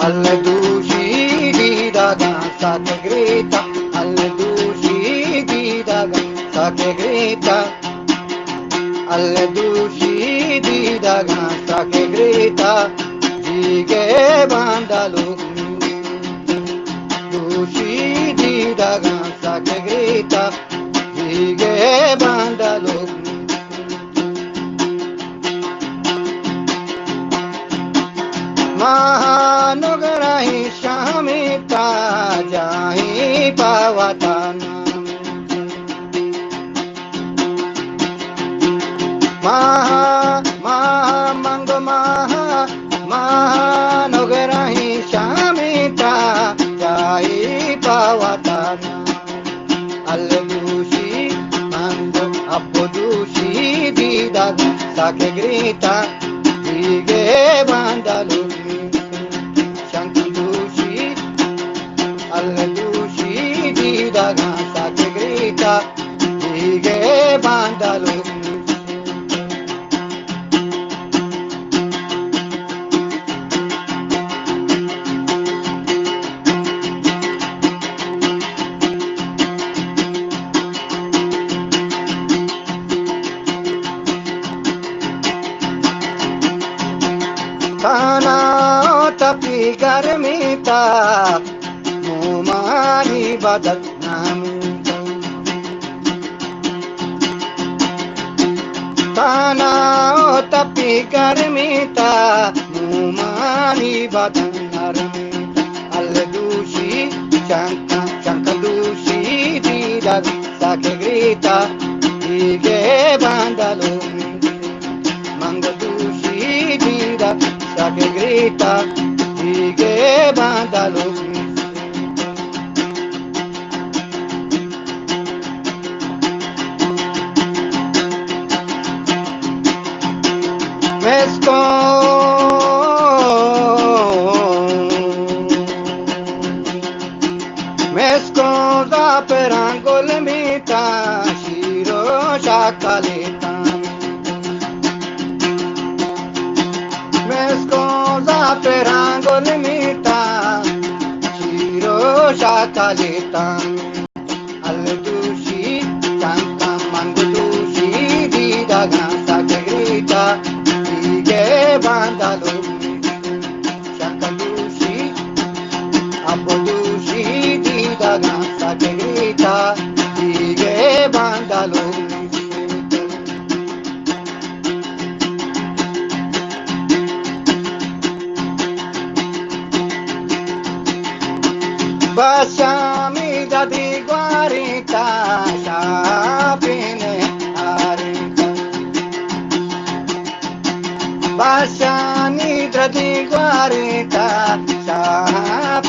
alle duci di daga sake grita, alle duci di daga sake grita, alle duci di daga sake grita, jige bandalu, duci di daga sake grita, jige bandalu. Mahanugarahi Shamita Jahi Pavatana Mahanugarahi Shamita Jahi Pavatana Allelushi Mando Appodushi Didag Sake Grita Jige Bandalu Allelushi di daga sake grita, jige bandalu. Kana tapi garmita. Mumani badat nami Tana tapi garmita Mumani badat narmita Alle dushi chanka chanka dushi didag sake grita Jige bandalu Manga dushi didag sake grita Jige bandalu Mesco da perangol mita shiro shakalita Mesco da perangol mita shiro shakalita Alle dushi chanka mango dushi di daga sake grita Jige bandalu Shakadushi Appodushi di daga sake grita Jige bandalu Basami dadi guarita Shapine arita Basani dadi guarita Shapine